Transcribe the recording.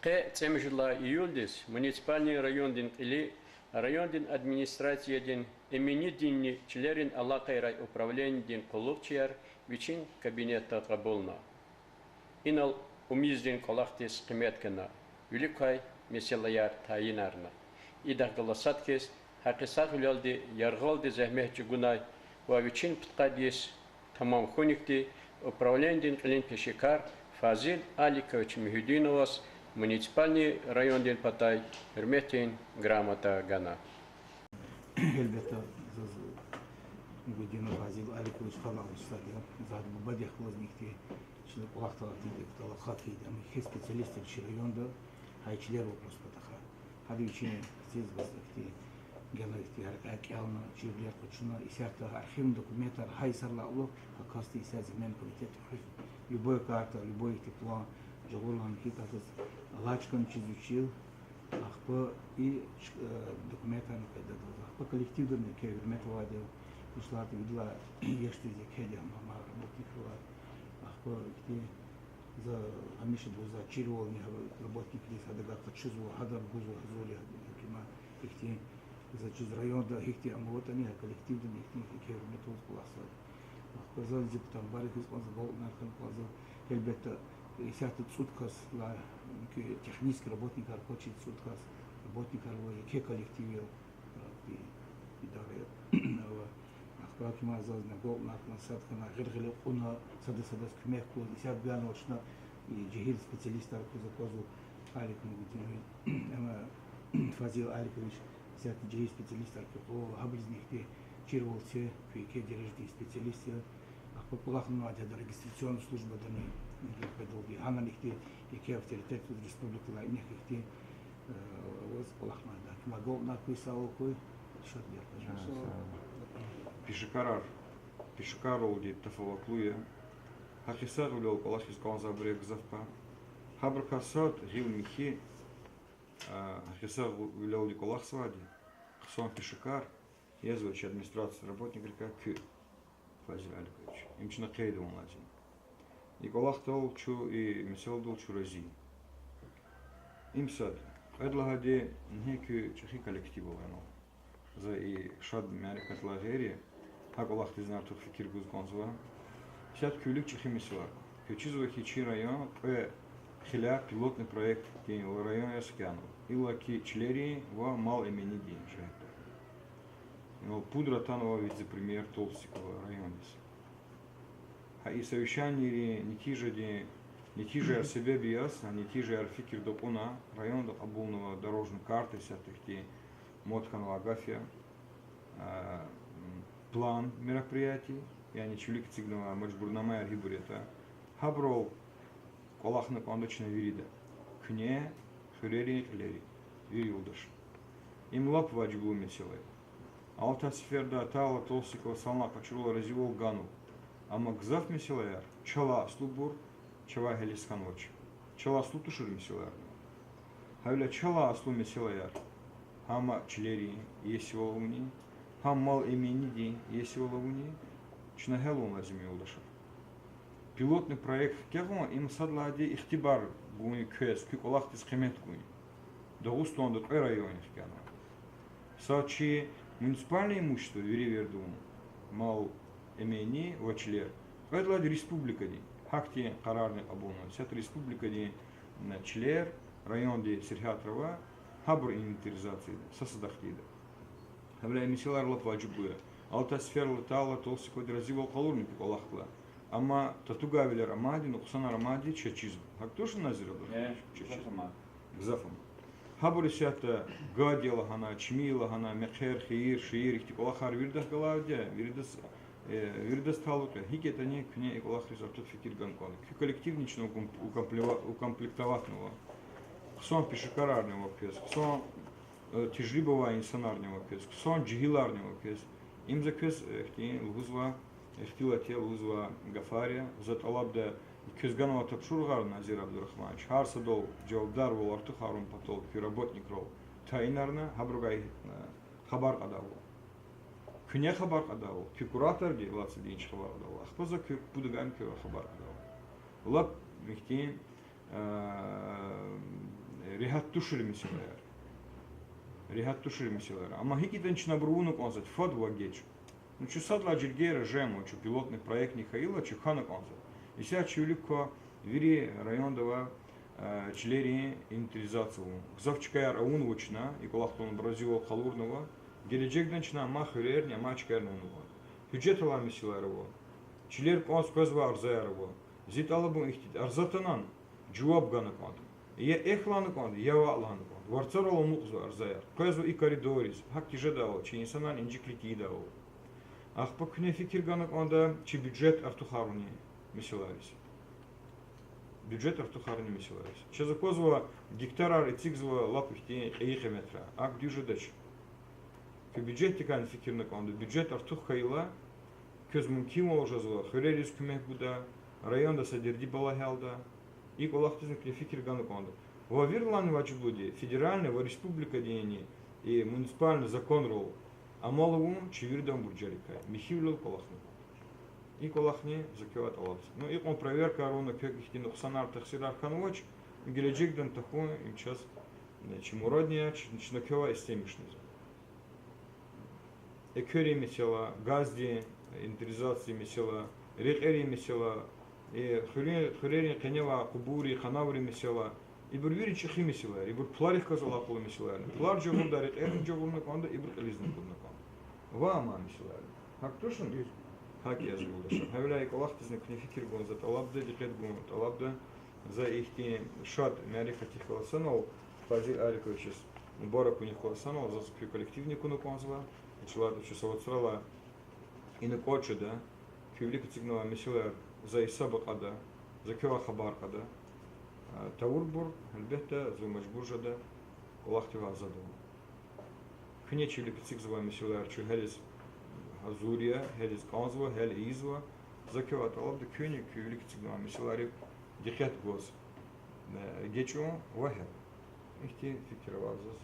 Цемжила июльдис муниципальный райондин или райондин администрациядин именидинни члерин аллахайрай управлениедин коллукчияр вичин кабинетта кабулна. Инал умиздин колахтис кыметкана юликай меселаяр таинарна. Идахгаласаткес хакисат улялди яргалди зехмехчи гунай ва вичин птқадис тамам хуникти управлениедин клин пешикар Фазил Аликович Мухидиновас муниципальный райондин Патай Хürmetин грамота Гана. Elbette Mugudino Fazil Alikovich Халаловичтар зад бадих возникти şimdi kulakta dedik dala khatiydi ama iki spesialistler rayonda hayçiler вопрос pataha. Hadi için siz bazıkti gelen ihtiyar kalma çevreler koçuna isarta arşiv dokumentlar haysarla ulu hakasti ise zaman komitet любой карта любой тепло жогорган китатыз лачкан чизучил ахпа и документаны кайдады ахпа коллективдерне ке хурметоваде ушларды видла ешти зекеде мама работниклар ахпа ки за амиша за чирволни работники садага качызу хадар гузу золи кима ихти за чиз районда ихти амвотани коллективдерне ихти ке хурметоваде класса Казал депутат барик исполнил на конкурсе. Elbette ich hatte Zutkас la технический работник хочет Zutkас работник алой ке коллективе и далее. Ахпак ма зазна гол на консатка на гыргылы уна садас кмек кул исяп ган очна и жихил специалисттар козу алик мугутин ама Фазил Аликович исяп жихил специалисттар ко хаблизнихте Чирволце, ке дирижди специалисты, а по плахну адя регистрационная служба дани педагоги, она нихте и ке авторитет в республике ла нихте воз плахну адя. Магол написал кой что делать? Пишкарол ди тафалаклуя, хакисат улел колашис конзабрек завпа, хабркасат гил михи, хакисат улел ди колахсвади, хсон пишкар. Я звучу администрация работник река Кю Фазил Аликович. Им чина кейда он один. И колах тол чу и мисел дол чу рази. Им сад. Эдлагаде не Кю чахи коллективу вано. За и шад мяри катлагерия. А колах ты знар тух фикир гуз гонзва. Сяд Кюлик чахи мисела. Кючизва хичи район п хиля пилотный проект день район Яскяну. Илаки члери ва мал имени день шахта. Пудра танова ведь за пример Толстикова района. А и совещание не тиже себе биас, а не тиже арфикир допуна район обулного дорожной карты сятыхти Мотханова Агафия, план мероприятий, я не чулик цигнова маджбурнамая архибурета, хаброл колахна кондочна вирида, кне хурери лери, вирилдаш. Им лап ваджбу меселай. Алта сферда тала толсикова сална почула развивал гану. А магзав меселаяр, чала слубур, чава гелисканоч. Чала слутушур меселаяр. Хавля чала аслу меселаяр. Хама члери есиволуни. Хам мал эмениди есиволуни. Чнагелун лазими улдаша. Пилотный проект кевма им садлади ихтибар гуни квес, кюколахтис хемет гуни. Дагустон до районе хкяна. Сачи муниципальное имущество Веривердум мал эмени вачлер. Это республика ди. Хакти карарный абуна. Сят республика ди члер район ди Серхатрова хабр инвентаризации сосадахтида. Хабля мисилар лапваджбуя. Алта сфера летала толсико дразивал колурник колахтла. Ама татугавилер амади, но кусана рамади чечизм. Хак тоже назирал? Гзафам. Хабури сята гадила хана, чмила хана, мехер, хиир, шиир, ихти колахар вирдас галадя, вирдас талука. Хики это не кне и колахри сартут фикир ганкон. Кю коллективнично укомплектоватного. Ксон пешекарарного пес, ксон тяжлибова инсонарного пес, ксон джигиларного пес. Им за пес ихти лгузва, ихтила те лгузва гафария, за талабда Кюзганова Тапшургар Назир Абдурахманович, Харсадол, Джавдар Воларту Харун Патол, работник рол, Тайнарна, Хабругай, Хабар Адаву. Кюня Хабар Адаву, Кюкуратор, где 20 дней Хабар Адаву, Ахпаза Пудаган Кюра Хабар Адаву. Лап Михтин, Rihattuşur miseler. Rihattuşur miseler. Ama hikiden çnabruunu konzat fadva geç. Ну, че садла джильгера жему, че пилотный проект Михаила, че хана конза. И сега чулико вири район дава члери инвентаризацию. Завчкая раун вучна, и колахтон Бразила халурного, геледжекден чна махерер, не мачкерного. Hüccetala misilervo. Çiler kons közva arzayarovo. Zit alabun ihtit arzatanan cevap ganı kont. Ye ehlanı kont, ye valanı kont. Vartsarolo muqzu arzayar. Közva i koridoris. Hakki jedao, çi insanan inciklik idao. Ахпа күне fikir ganı konda çi бюджет артухарuni misileris. Бюджет артухарuni misileris. Че заkozva гектарар и цигзва лапухти эйхеметра. Ак дюжедач. Ki бюджет kan fikirne konda. Бюджет артух hayla köz mümkün olacağızı. Хөрерис kümek buda. Rayonda sadirdi балахалда. И колахтизм күне fikir ganı konda. Во Вирлан вачбуди федеральный во республика дени и муниципальный закон рол. Амалову чевирдам бурджарика. Михивлил колахни. И колахни закеват алапс. Ну и он проверка ровно как их тину хсанар тахсирар ханвач. Геледжекдан таху им час чемуродния чнакева истемишниз. Экери месела, газди, инвентаризации месела, рекери месела, и хурери канева кубури ханаври месела. И бурвири чехи месела, и бур пларих казала полу месела. Плар джогун дарит, эрн джогун на конда, и бур элизнен бур на конда. Вама месела. Хак тушен? Хак yazgı ulaşır. Hevlâi kolahtisine kune fikir gon zat alabda, dikkat gon alabda. За ихти шат мярифати холосанол, Фазиль Аликович Мубарак у них холосанол, за скрю коллективный куну конзва, и человек часов отсрала и на коче, да, кювлик цигнова месила за исаба када, за кева хабар када, таурбур, альбетта, за мажбуржа да, лахтива задум. Хне чивлик цигзва месила, чу хелис Азурия, хелис конзва, хел изва, за кева талаб да кюни кювлик цигнова месила риб. Дихет гоз. Geçiyor vahir. İhti fikri var zas.